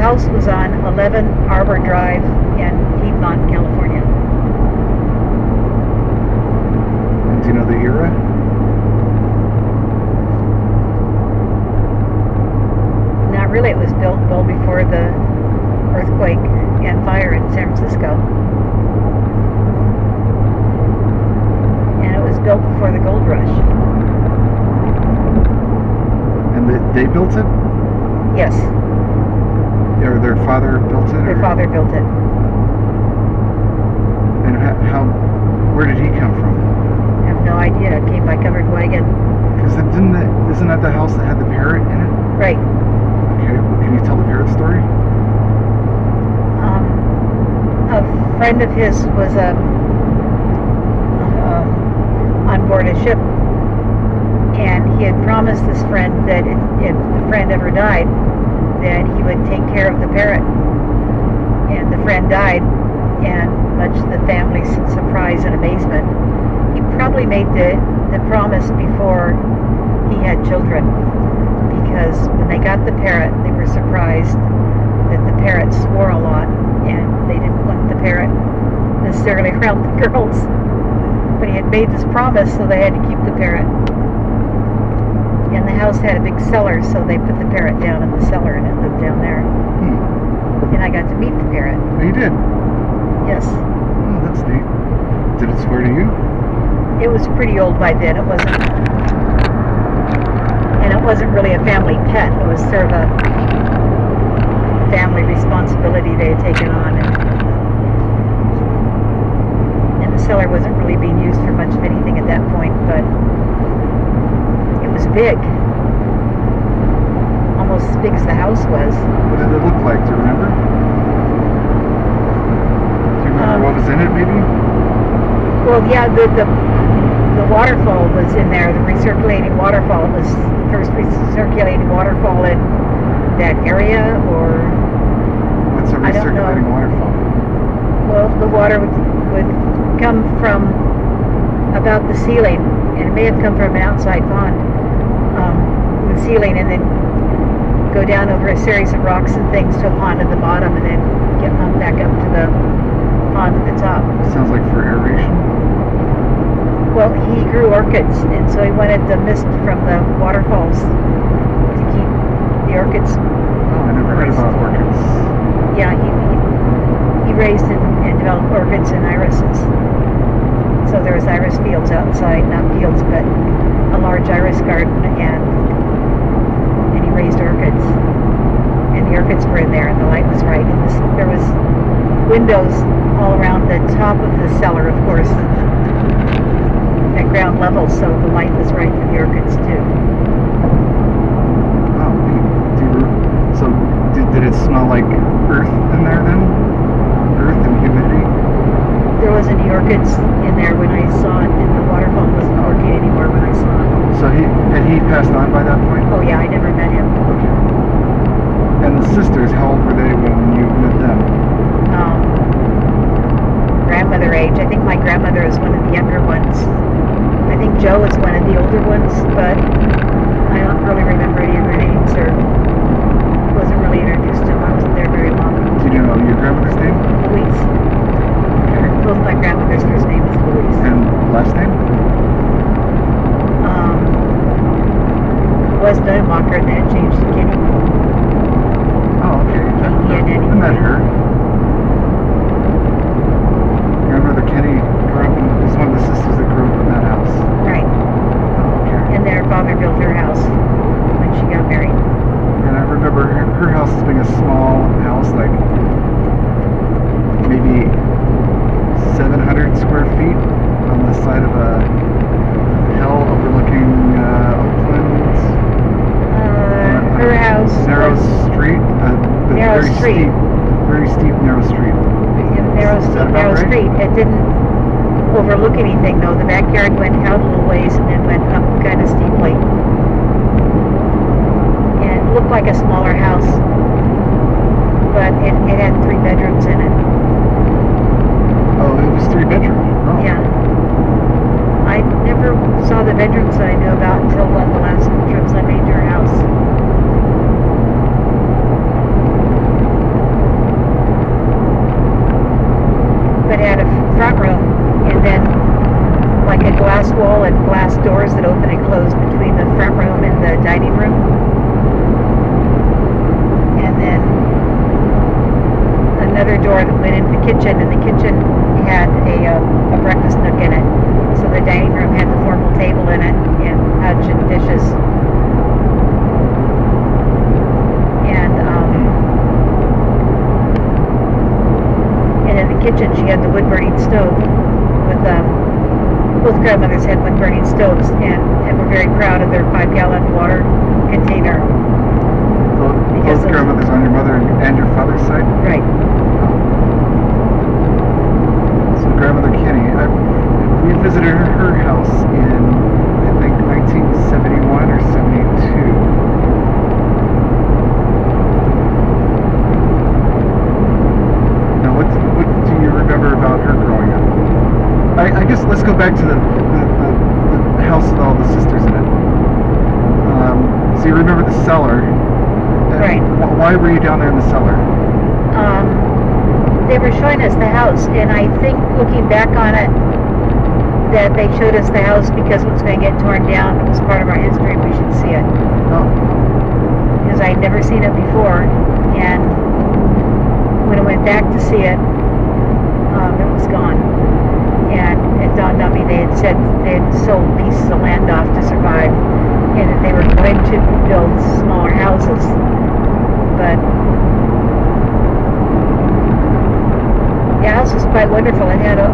house was on 11 Arbor Drive in Piedmont, California. And do you know the era? Not really. It was built well before the earthquake and fire in San Francisco. And it was built before the gold rush. And they built it? Yes. Or their father built it? Their father built it. And where did he come from? I have no idea. It came by covered wagon. Because isn't that the house that had the parrot in it? Right. Okay, well, can you tell the parrot story? A friend of his was on board a ship, and he had promised this friend that if the friend ever died, that he would take care of the parrot. And the friend died, and much to the family's surprise and amazement, he probably made the promise before he had children, because when they got the parrot, they were surprised that the parrot swore a lot, and they didn't want the parrot necessarily around the girls. But he had made this promise, so they had to keep the parrot. And the house had a big cellar, so they put the parrot down in the cellar, and it lived down there. And I got to meet the parrot. Oh, you did? Yes. Oh, that's neat. Did it swear to you? It was pretty old by then. It wasn't really a family pet. It was sort of a family responsibility they had taken on. And the cellar wasn't really being used for much of anything at that point, but it was big. Almost as big as the house was. What did it look like? Do you remember? Do you remember what was in it, maybe? Well, yeah, the waterfall was in there, the recirculating waterfall. It was the first recirculating waterfall in that area, or... What's a recirculating waterfall? Well, the water would come from about the ceiling, and it may have come from an outside pond, the ceiling, and then go down over a series of rocks and things to a pond at the bottom, and then get pumped back up to the pond at the top. Sounds like for aeration? Well, he grew orchids, and so he wanted the mist from the waterfalls to keep the orchids. Oh, I never heard about orchids. Yeah, he raised and developed orchids and irises. So there was iris fields outside, not fields, but a large iris garden, and he raised orchids. And the orchids were in there, and the light was right. And there was windows all around the top of the cellar, of course, at ground level, so the light was right for the orchids too. Oh, did it smell like earth in there then? Earth and humidity? There wasn't any orchids in there when I saw it, and the waterfall wasn't orchid anymore when I saw it. So had he passed on by that point? Oh yeah, I never met him. Okay. And the sisters, how old were they when you met them? Grandmother age. I think my grandmother was one of the younger ones. I think Joe was one of the older ones, but I don't really remember any of their names, or wasn't really introduced to them. I wasn't there very long. Do you know your grandmother's name? Louise. Both my grandmother's first name is Louise. And last name? It was Nunenmacher, and then it changed to Kenny. Oh, okay. I met her. Grandmother Kenny is one of the sisters that grew up in that house. Right. Oh, okay. And their father built her house when she got married. And I remember her house as being a small house, like maybe 700 square feet on the side of a hill overlooking Oakland. Her house. Narrow street. Narrow street. Very steep, narrow street. Narrow street. It didn't overlook anything, though. The backyard went out a little ways and then went up kind of steeply. And it looked like a smaller house, but it had 3 bedrooms in it. Oh, it was 3 bedrooms. Oh. Yeah. I never saw the bedrooms that I knew about until one of the last trips I made to her house. kitchen, and the kitchen had a breakfast nook in it. So the dining room had the formal table in it and hutch and dishes. And in the kitchen she had the wood-burning stove with both grandmothers had wood-burning stoves and were very proud of their 5-gallon water container. Both grandmothers on your mother and your father's side? Right. So grandmother Kenny, we visited her house in, I think, 1971 or 72. Now, what do you remember about her growing up? I guess let's go back to the house with all the sisters in it. So you remember the cellar. Right. Why were you down there in the cellar? They were showing us the house, and I think looking back on it, that they showed us the house because it was going to get torn down. It was part of our history. We should see it. Oh. Because I'd never seen it before, and when I went back to see it, it was gone. And it dawned on me they had said they had sold pieces of land off to survive, and that they were going to build smaller houses. But the house was quite wonderful. It had a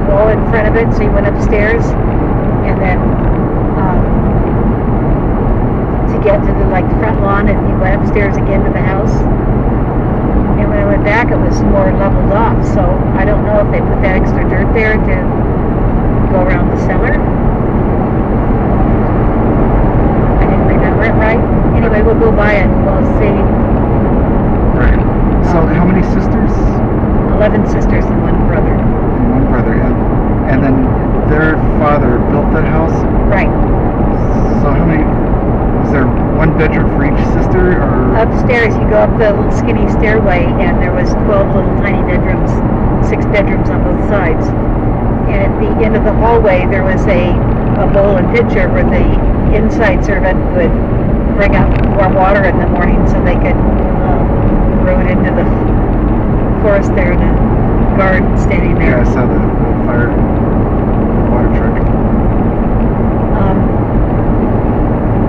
wall in front of it, so you went upstairs, and then to get to the front lawn, and you went upstairs again to the house. And when I went back, it was more leveled off. So I don't know if they put that extra dirt there to go around the cellar. I didn't remember it right. Anyway, we'll go by it and we'll see. Right. So how many sisters? 11 sisters and one brother. And one brother. And then their father built that house? Right. So how many, was there one bedroom for each sister? Or upstairs, you go up the little skinny stairway, and there was 12 little tiny bedrooms, 6 bedrooms on both sides. And at the end of the hallway, there was a bowl and pitcher where the inside servant would bring up warm water in the morning so they could row it into the forest there, and a guard standing there. Yeah, I saw the fire water truck.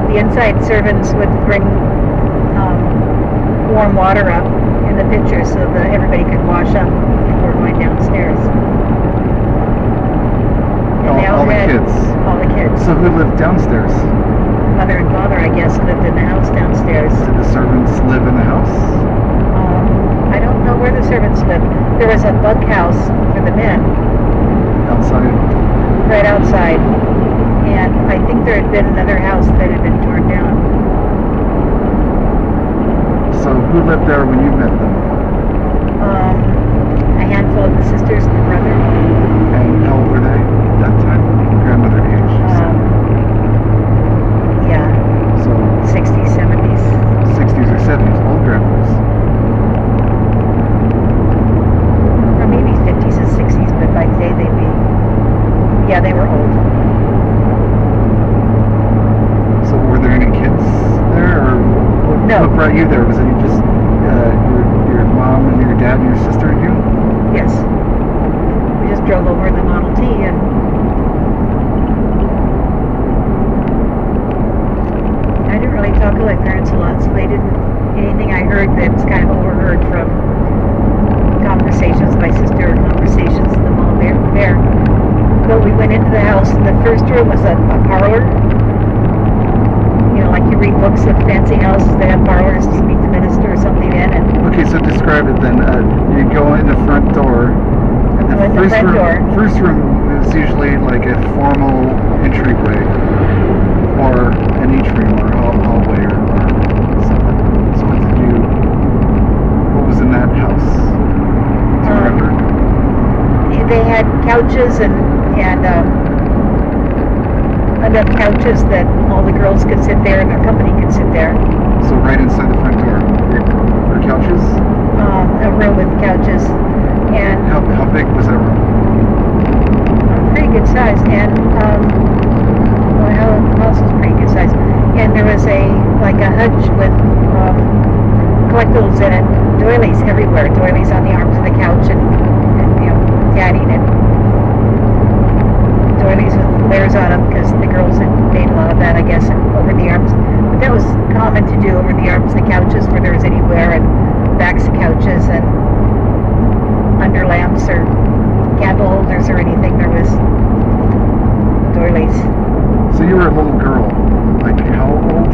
The inside servants would bring warm water up in the pitcher so that everybody could wash up before going downstairs. And All the kids? All the kids. So who lived downstairs? Mother and father, I guess, lived in the house downstairs. Did the servants live in the house? I don't know where the servants lived. There was a bunk house for the men. Outside? Right outside. And I think there had been another house that had been torn down. So who lived there when you met them? A handful of the sisters and the brother. And how old were they at that time? Grandmother age, you said. Yeah. So 60s, 70s. 60s or 70s, old grandmothers. Or maybe 50s and 60s, but by today they'd be, yeah, they were old. So were there any kids there, or No. what brought you there? Was it just your mom and your dad and your sister and you? Yes. We just drove over in the Model T, and I didn't really talk to my parents a lot, so they didn't, anything I heard that was kind of overheard from conversations, my sister, conversations, the mom there. But we went into the house, and the first room was a parlor. You know, like you read books of fancy houses that have parlors to meet the minister or something in. And Okay, so describe it then. You go in the front door, and the Go in the first front door. First room is usually like a formal entryway, or an atrium, or hallway, or something. So what was in that house? Do you remember? They had couches and enough couches that all the girls could sit there and their company could sit there. So right inside the front door, were couches? A room with couches, and How big was that room? a pretty good size. And the house was pretty good size. And there was a hutch with collectibles in it, doilies everywhere, doilies on the arms of the couch, and tatting, and doilies with layers on them, because the girls had made a lot of that, I guess, and over the arms. But that was common to do over the arms of the couches where there was any wear, and backs of couches, and under lamps or candle holders or anything, there was doilies. So you were a little girl, like how old?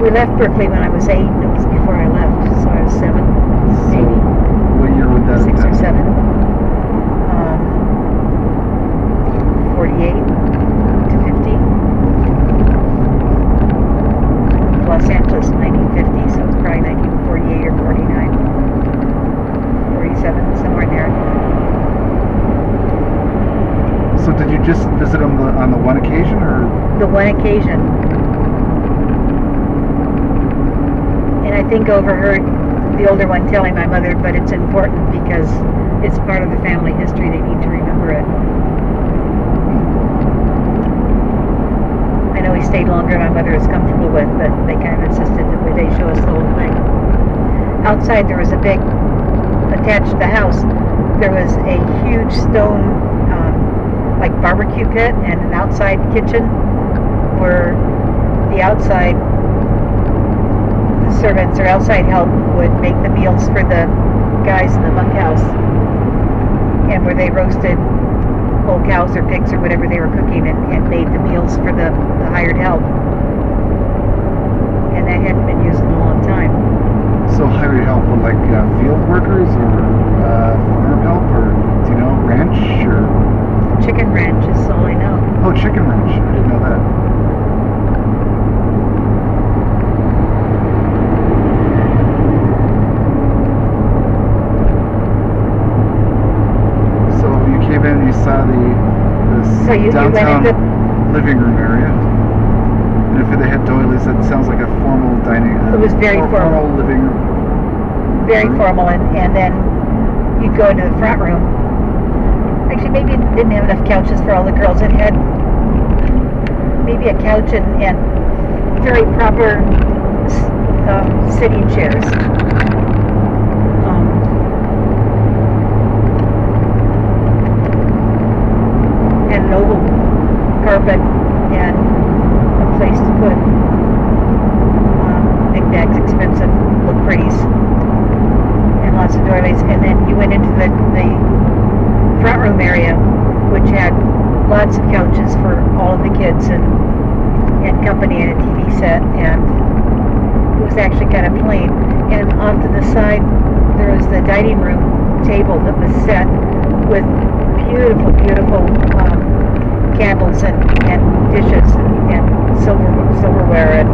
We left Berkeley when I was 8. It was before I left, so I was 7, maybe. What year would that 6 have or been? 7. 48 to 50. Los Angeles, 1950, so it's probably 1948 or 49. 47, somewhere in there. So did you just visit them on the one occasion, or? The one occasion. And I think overheard the older one telling my mother, but it's important because it's part of the family history. They need to remember it. I know he stayed longer than my mother is comfortable with, but they kind of insisted that they show us the whole thing. Outside there was a big, attached to the house, there was a huge stone like barbecue pit and an outside kitchen where the outside servants or outside help would make the meals for the guys in the bunkhouse, and where they roasted whole cows or pigs or whatever they were cooking, and made the meals for the hired help. And that hadn't been used in a long time. So hired help were like field workers or farm help, or do you know, ranch or? Chicken ranch is all I know. Oh, chicken ranch. I didn't know that. So you came in and you saw this So you went downtown in living room area. And if they had doilies, that sounds like a formal dining. It was very formal. Living room. Very formal, and then you'd go into the front room. Actually, maybe it didn't have enough couches for all the girls. It had maybe a couch and very proper sitting chairs. And an oval carpet and a place to put knickknacks, expensive, look pretties, and lots of doilies. And then you went into the front room area, which had lots of couches for all of the kids and company, and a TV set, and it was actually kind of plain. And off to the side there was the dining room table that was set with beautiful, beautiful candles and dishes and silverware, and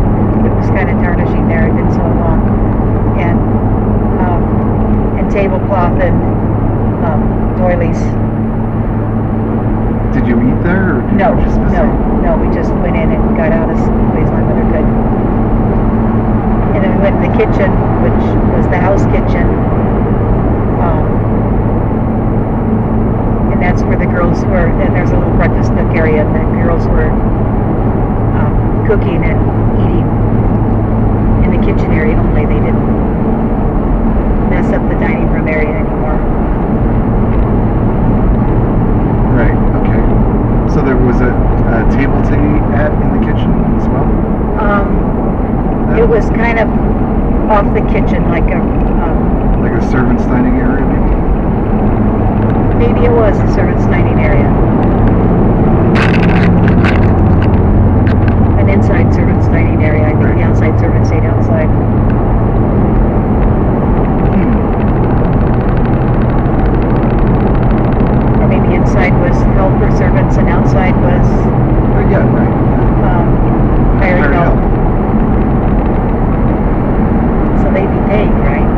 it was kind of tarnishing there. It didn't so long, and tablecloth and doilies. Did you eat there, or did No, you just visit? no, we just went in and got out as quickly as my mother could. And then we went in the kitchen, which was the house kitchen. And that's where the girls were, and there's a little breakfast nook area, and the girls were cooking and eating in the kitchen area only. They didn't mess up the dining room area anymore. Right, okay. So there was a table to eat at in the kitchen as well? It was kind of off the kitchen, like a servant's dining area, maybe? maybe it was a servant's dining area. An inside servant's dining area. I think the outside servants ate outside. Or maybe inside was helper servants and outside was Yeah, right. hired help. So they'd be paid, right?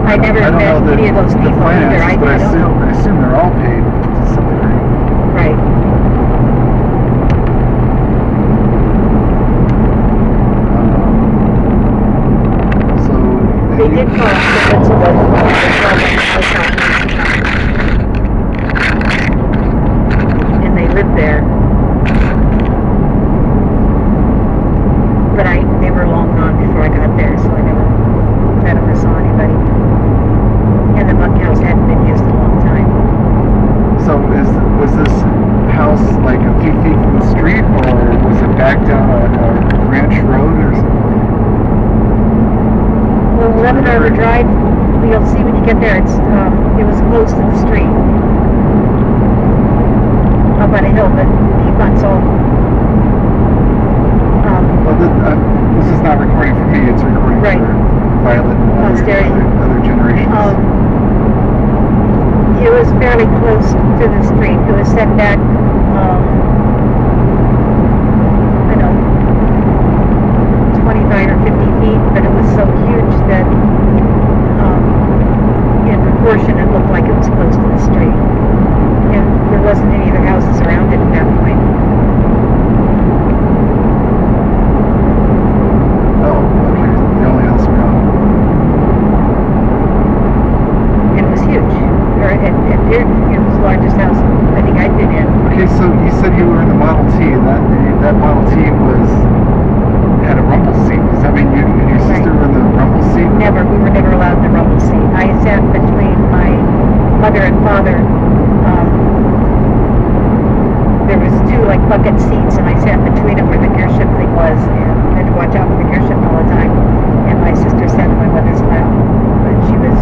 I never don't met know any of those the people either. finances, but I don't know. I assume they're all paid to some degree. Right. So They did call us the principal. And they lived there. 50 feet from the street, or was it back down a ranch road or something? Well, 11 River Drive, you'll see when you get there, it was close to the street. Up on a hill, but deep on Salt. Well, this is not recording for me, it's recording Right. for Violet and other generations. It was fairly close to the street. It was set back, I don't know, 25 or 50 feet, but it was so huge that in proportion it looked like it was close to the street. And there wasn't any other houses around it at that point. Oh, okay. The only house around. And it was huge. Or it appeared it was the largest house I think I'd been in. Okay, so you said you were in the Model T, and that Model T had a rumble seat. Does that mean you and your sister were in the rumble seat? Never. We were never allowed in the rumble seat. I sat between my mother and father. There was two like bucket seats, and I sat between them where the gear shifting was, and I had to watch out for the gear shift all the time. And my sister sat in my mother's lap, but she was